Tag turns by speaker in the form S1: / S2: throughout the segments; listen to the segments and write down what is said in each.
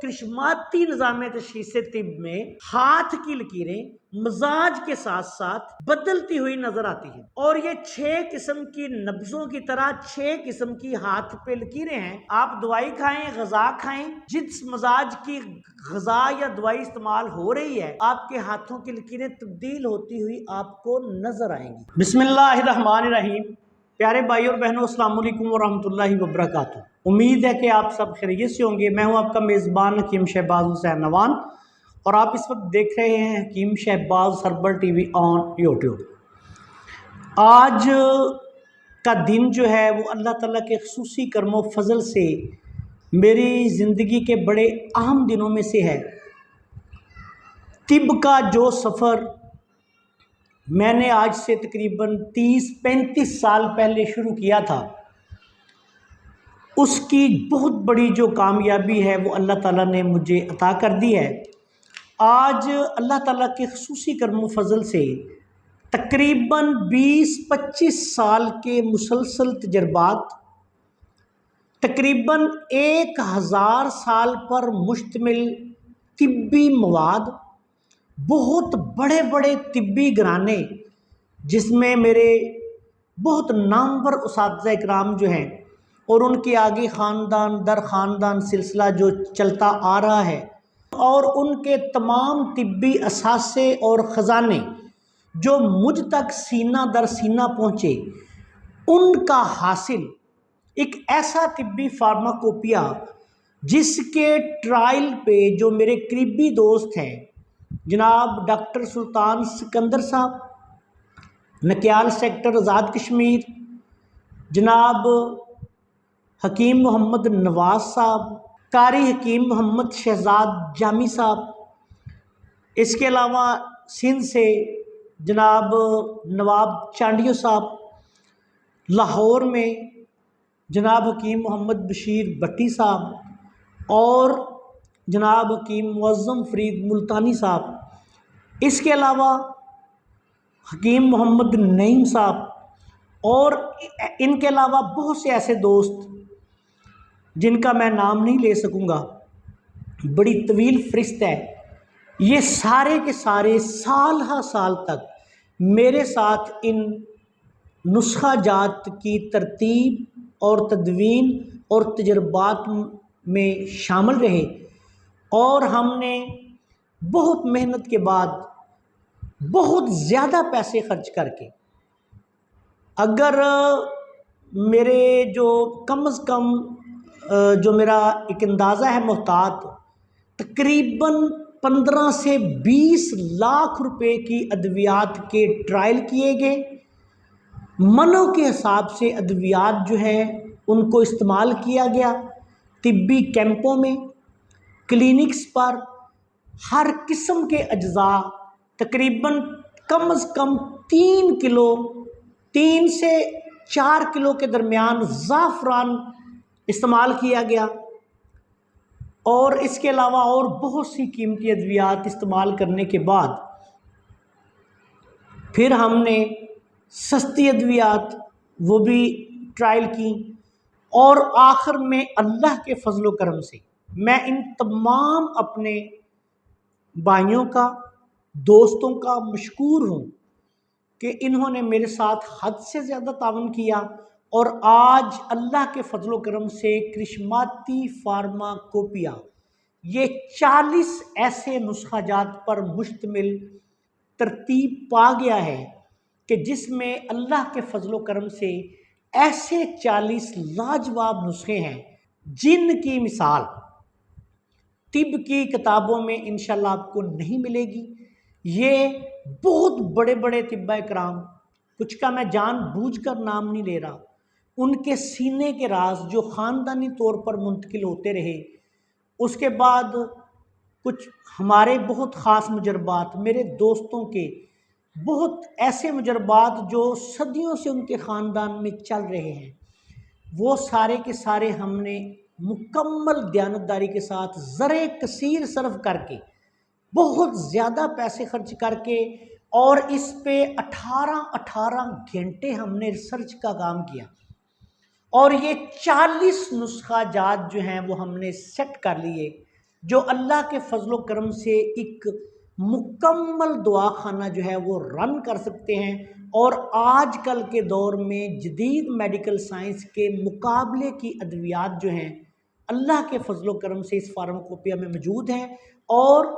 S1: कृष्माती निज़ाम तशख़ीस तिब में हाथ की लकीरें मिजाज के साथ साथ बदलती हुई नजर आती है और ये 6 किस्म की नब्जों की तरह 6 किस्म की हाथ पे लकीरें हैं। आप दवाई खाएं, गजा खाएं, जिस मिजाज की गजा या दवाई इस्तेमाल हो रही है आपके हाथों की लकीरें तब्दील होती हुई आपको नजर आएंगी। बिस्मिल्लाहिर्रहमानिर्रहीम। प्यारे भाई और बहनों, अस्सलाम वालेकुम वरहमतुल्लाहि वबरकातुहू। उम्मीद है कि आप सब खैरियत से होंगे। मैं हूं आपका मेज़बान हकीम शहबाज हुसैन नवान और आप इस वक्त देख रहे हैं Hakeem Shahbaz herbal TV on YouTube. आज का दिन जो है वो अल्लाह ताला के खुसूसी करमो फजल से मेरी ज़िंदगी के बड़े अहम दिनों में से है। तिब का जो सफ़र मैंने आज से तकरीबन 30-35 साल पहले शुरू किया था, उसकी बहुत बड़ी जो कामयाबी है वो अल्लाह ताला ने मुझे अता कर दी है। आज अल्लाह ताला के खुसूसी करम फजल से तकरीबन 20-25 साल के मुसलसल तजर्बात, तकरीबन 1000 साल पर मुश्तमिल तिब्बी मवाद, बहुत बड़े बड़े तिब्बी घराने जिसमें मेरे बहुत नामवर उस्ताद इकराम जो हैं और उनके आगे ख़ानदान दर ख़ानदान सिलसिला जो चलता आ रहा है और उनके तमाम तिब्बी असासे और ख़जाने जो मुझ तक सीना दर सीना पहुँचे, उनका हासिल एक ऐसा तिब्बी फार्माकोपिया जिसके ट्रायल पे जो मेरे करीबी दोस्त हैं जनाब डॉक्टर सुल्तान सिकंदर साहब, नक्याल सेक्टर आज़ाद कश्मीर, जनाब हकीम मोहम्मद नवाज साहब, कारी हकीम मोहम्मद शहजाद जामी साहब, इसके अलावा सिंध से जनाब नवाब चांडियो साहब, लाहौर में जनाब हकीम मोहम्मद बशीर भट्टी साहब और जनाब हकीम मुअज़्ज़म फरीद मुल्तानी साहब, इसके अलावा हकीम मोहम्मद नईम साहब और इनके अलावा बहुत से ऐसे दोस्त जिनका मैं नाम नहीं ले सकूंगा, बड़ी तवील फ़हरिस्त है। ये सारे के सारे साल हा साल तक मेरे साथ इन नुस्खा जात की तरतीब और तदवीन और तजर्बात में शामिल रहे और हमने बहुत मेहनत के बाद बहुत ज़्यादा पैसे खर्च करके, अगर मेरे जो कम अज़ कम जो मेरा एक अंदाज़ा है मोहतात, तकरीबन 15 से 20 लाख रुपए की अद्वियात के ट्रायल किए गए। मनों के हिसाब से अद्वियात जो है उनको इस्तेमाल किया गया। तिब्बी कैंपों में, क्लिनिक्स पर हर किस्म के अज्जा तकरीबन कम अज़ कम 3 किलो 3 से 4 किलो के दरमियान ज़ाफ़रान इस्तेमाल किया गया और इसके अलावा और बहुत सी कीमती अद्वियात इस्तेमाल करने के बाद फिर हमने सस्ती अद्वियात वो भी ट्रायल की और आखिर में अल्लाह के फजलो करम से मैं इन तमाम अपने भाइयों का, दोस्तों का मशकूर हूँ कि इन्होंने मेरे साथ हद से ज़्यादा तावन किया और आज अल्लाह के फजलो करम से कृष्माती फार्माकोपिया ये 40 ऐसे नुस्खा जात पर मुश्तमिल तरतीब पा गया है कि जिसमें अल्लाह के फजलो करम से ऐसे 40 लाजवाब नुस्खे हैं जिनकी मिसाल तिब की किताबों में इंशाल्लाह आपको नहीं मिलेगी। ये बहुत बड़े बड़े तिब्बा इकराम, कुछ का मैं जानबूझकर नाम नहीं ले रहा, उनके सीने के राज जो ख़ानदानी तौर पर मुंतकिल होते रहे, उसके बाद कुछ हमारे बहुत ख़ास मुजरबात, मेरे दोस्तों के बहुत ऐसे मुजरबात जो सदियों से उनके ख़ानदान में चल रहे हैं, वो सारे के सारे हमने मुकम्मल दयानतदारी के साथ ज़रे कसीर सर्फ करके, बहुत ज़्यादा पैसे खर्च करके और इस पे 18 घंटे हमने रिसर्च का काम किया और ये 40 नुस्खा जात जो हैं वो हमने सेट कर लिए जो अल्लाह के फजलो करम से एक मुकम्मल दुआ खाना जो है वो रन कर सकते हैं। और आजकल के दौर में जदीद मेडिकल साइंस के मुकाबले की अद्वियात जो हैं अल्लाह के फजलो करम से इस फार्माकोपिया में मौजूद हैं। और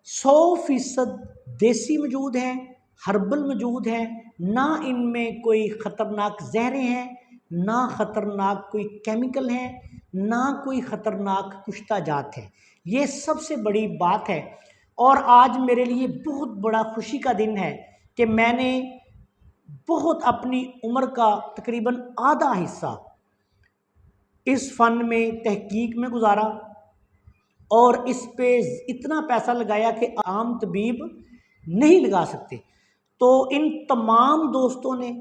S1: 100% देसी मौजूद हैं, हर्बल मौजूद हैं, ना इनमें कोई ख़तरनाक जहरें हैं, ना ख़तरनाक कोई केमिकल हैं, ना कोई ख़तरनाक कुश्ता जात है। ये सबसे बड़ी बात है। और आज मेरे लिए बहुत बड़ा खुशी का दिन है कि मैंने बहुत अपनी उम्र का तकरीबन आधा हिस्सा इस फ़न में तहकीक में गुजारा और इस पे इतना पैसा लगाया कि आम तबीब नहीं लगा सकते। तो इन तमाम दोस्तों ने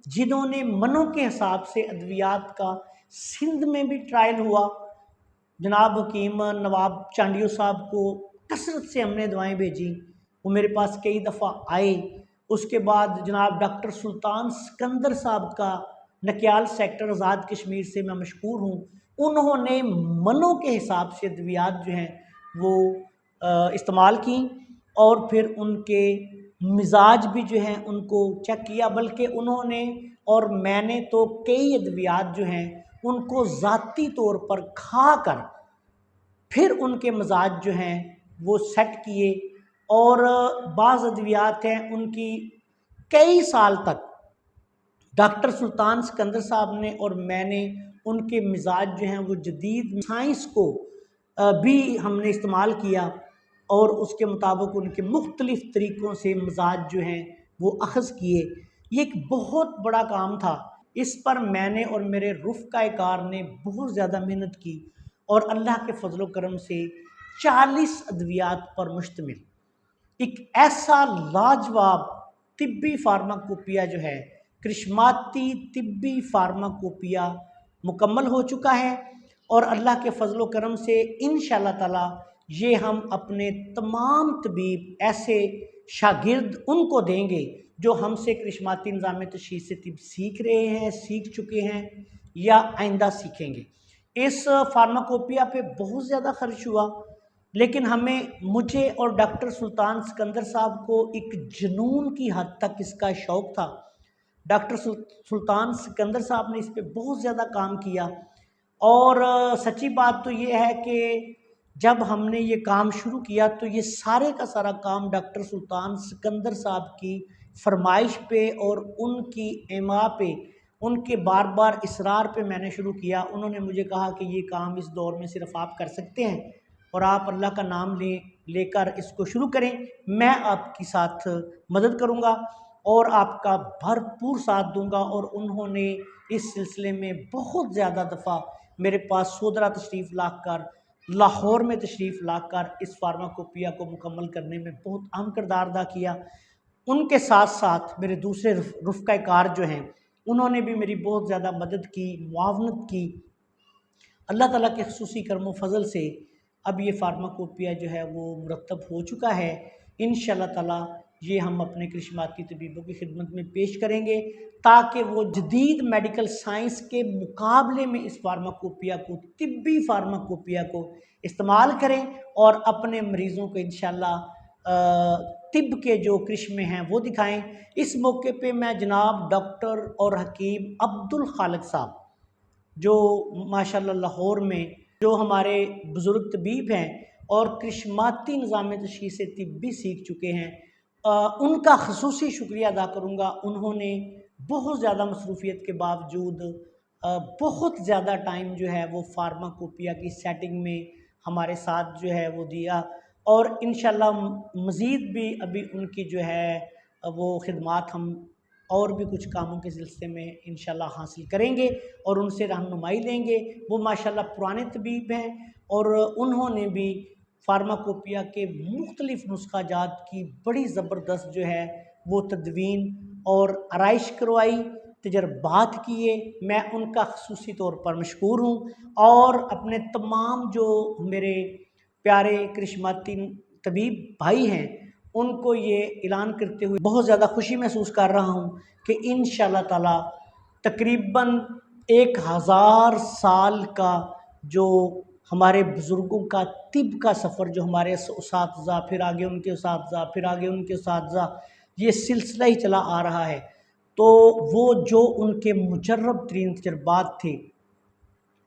S1: जिन्होंने मनों के हिसाब से अद्वियात का सिंध में भी ट्रायल हुआ, जनाब हकीम नवाब चांडियो साहब को कसरत से हमने दवाएं भेजी, वो मेरे पास कई दफ़ा आए। उसके बाद जनाब डॉक्टर सुल्तान सिकंदर साहब का नकियाल सेक्टर आज़ाद कश्मीर से मैं मशहूर हूँ, उन्होंने मनों के हिसाब से अद्वियात जो हैं वो इस्तेमाल की और फिर उनके मिजाज भी जो हैं उनको चेक किया। बल्कि उन्होंने और मैंने तो कई अद्वियात जो हैं उनको ज़ाती तौर पर खा कर फिर उनके मिजाज जो हैं वो सेट किए। और बाज़ अद्वियात हैं उनकी कई साल तक डॉक्टर सुल्तान सिकंदर साहब ने और मैंने उनके मिजाज जो हैं वो जदीद साइंस को भी हमने इस्तेमाल किया और उसके मुताबिक उनके मुख्तलिफ़ तरीक़ों से मिजाज जो हैं वो अख़ज़ किए। ये एक बहुत बड़ा काम था। इस पर मैंने और मेरे रुफ़क़ा-ए-कार ने बहुत ज़्यादा मेहनत की और अल्लाह के फजलो करम से 40 अद्वियात पर मुश्तमिल एक ऐसा लाजवाब तिब्बी फार्माकोपिया जो है, करिश्माती तिब्बी फार्माकोपिया मुकम्मल हो चुका है। और अल्लाह के फजलो करम से इंशाअल्लाह ताला ये हम अपने तमाम तबीब ऐसे शागिर्द उनको देंगे जो हमसे करिश्माती निज़ाम तशख़ीस से तिब सीख रहे हैं, सीख चुके हैं या आइंदा सीखेंगे। इस फार्माकोपिया पे बहुत ज़्यादा खर्च हुआ, लेकिन मुझे और डॉक्टर सुल्तान सिकंदर साहब को एक जुनून की हद तक इसका शौक़ था। डॉक्टर सुल्तान सिकंदर साहब ने इस पे बहुत ज़्यादा काम किया। और सच्ची बात तो ये है कि जब हमने ये काम शुरू किया तो ये सारे का सारा काम डॉक्टर सुल्तान सिकंदर साहब की फरमाइश पे और उनकी एमा पे, उनके बार बार इसरार पे मैंने शुरू किया। उन्होंने मुझे कहा कि ये काम इस दौर में सिर्फ़ आप कर सकते हैं और आप अल्लाह का नाम लेकर इसको शुरू करें, मैं आपकी साथ मदद करूँगा और आपका भरपूर साथ दूंगा। और उन्होंने इस सिलसिले में बहुत ज़्यादा दफ़ा मेरे पास सोदरा तशरीफ़ लाकर, लाहौर में तशरीफ़ लाकर इस फार्माकोपिया को मुकम्मल करने में बहुत अहम किरदार अदा किया। उनके साथ साथ मेरे दूसरे रुफ़क़ा-ए-कार जो हैं उन्होंने भी मेरी बहुत ज़्यादा मदद की, मुआवनत की। अल्लाह ताला के ख़ुसूसी करम फ़ज़ल से अब ये फार्माकोपिया जो है वो मुरतब हो चुका है। इंशाअल्लाह ताला ये हम अपने करिश्माती तबीबों की खिदमत में पेश करेंगे ताकि वो जदीद मेडिकल साइंस के मुकाबले में इस फार्माकोपिया को, तिब्बी फार्माकोपिया को इस्तेमाल करें और अपने मरीज़ों को इंशाअल्लाह तिब के जो करिश्मे हैं वो दिखाएं। इस मौके पे मैं जनाब डॉक्टर और हकीम अब्दुल खालिक साहब जो माशाअल्लाह लाहौर में जो हमारे बुज़ुर्ग तबीब हैं और करिश्माती निज़ाम तशख़ीस से तिब भी सीख चुके हैं, उनका ख़ुसूसी शुक्रिया अदा करूँगा। उन्होंने बहुत ज़्यादा मसरूफ़ियत के बावजूद बहुत ज़्यादा टाइम जो है वो फार्माकोपिया की सेटिंग में हमारे साथ जो है वो दिया और इंशाअल्लाह मज़ीद भी अभी उनकी जो है वो खिदमात हम और भी कुछ कामों के सिलसिले में इंशाअल्लाह हासिल करेंगे और उनसे रहनुमाई लेंगे। वो माशाअल्लाह पुराने तबीब हैं और उन्होंने भी फार्माकोपिया के मुख्तलिफ़ नुस्खा जात की बड़ी ज़बरदस्त जो है वो तदवीन और आराइश करवाई, तजर्बात किए। मैं उनका ख़ुसूसी तौर पर मशकूर हूँ और अपने तमाम जो मेरे प्यारे करिश्माती तबीब भाई हैं उनको ये ऐलान करते हुए बहुत ज़्यादा खुशी महसूस कर रहा हूँ कि इंशाअल्लाह ताला तकरीबन 1000 साल का जो हमारे बुज़ुर्गों का तिब का सफ़र, जो हमारे उसातिज़ा, फिर आगे उनके उसातिज़ा, फिर आगे उनके उसातिज़ा, ये सिलसिला ही चला आ रहा है। तो वो जो उनके मुजर्रब तरीन तजर्बात थे,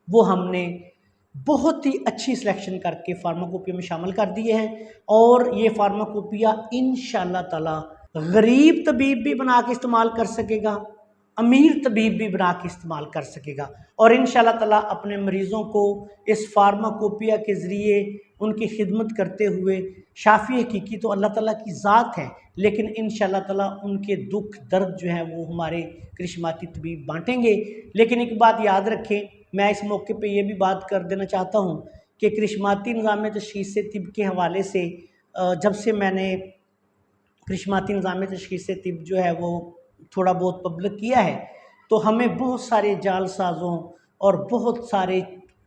S1: वो हमने बहुत ही अच्छी सिलेक्शन करके फार्माकोपिया में शामिल कर दिए हैं। और ये फार्माकोपिया इंशाअल्लाह ताला गरीब तबीब भी बना के इस्तेमाल कर सकेगा, अमीर तबीब भी बना के इस्तेमाल कर सकेगा। और इंशाअल्लाह ताला अपने मरीज़ों को इस फार्माकोपिया के ज़रिए उनकी खिदमत करते हुए, शाफ़ी हकीकी तो अल्लाह ताला की ज़ात है, लेकिन इंशाअल्लाह ताला उनके दुख दर्द जो हैं वो हमारे करिश्माती तबीब बांटेंगे। लेकिन एक बात याद रखें, मैं इस मौके पे ये भी बात कर देना चाहता हूँ कि करिश्माती निज़ाम तशख़ीस तिब के हवाले से जब से मैंने करिश्माती निज़ाम तशख़ीस तिब जो है वो थोड़ा बहुत पब्लिक किया है, तो हमें बहुत सारे जालसाज़ों और बहुत सारे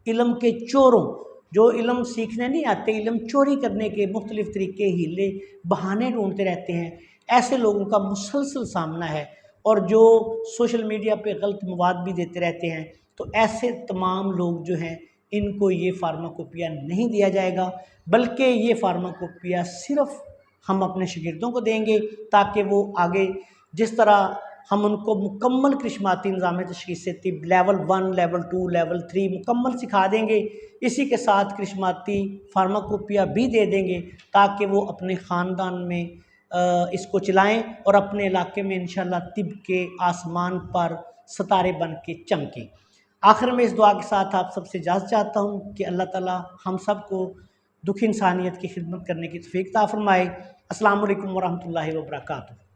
S1: इल्म के चोरों, जो इल्म सीखने नहीं आते, इल्म चोरी करने के मुख्तलिफ़ तरीके, हीले, बहाने ढूंढते रहते हैं, ऐसे लोगों का मुसलसल सामना है। और जो सोशल मीडिया पे गलत मवाद भी देते रहते हैं, तो ऐसे तमाम लोग जो हैं इनको ये फार्माकोपिया नहीं दिया जाएगा, बल्कि ये फार्माकोपिया सिर्फ़ हम अपने शागिर्दों को देंगे, ताकि वो आगे जिस तरह हम उनको मुकम्मल करिश्माती निज़ाम तशख़ीस तिब लेवल 1, लेवल 2, लेवल 3 मुकम्मल सिखा देंगे, इसी के साथ करिश्माती फार्माकोपिया भी दे देंगे, ताकि वो अपने ख़ानदान में इसको चलाएं और अपने इलाके में इंशाअल्लाह तिब के आसमान पर सितारे बन के चमकें। आखिर में इस दुआ के साथ आप सबसे इजाज़त चाहता हूँ कि अल्लाह ताला हम सब को दुखी इंसानियत की खिदमत करने की तौफ़ीक़ अता फ़रमाए। अस्सलामु अलैकुम वरहमतुल्लाहि वबरकातुहू।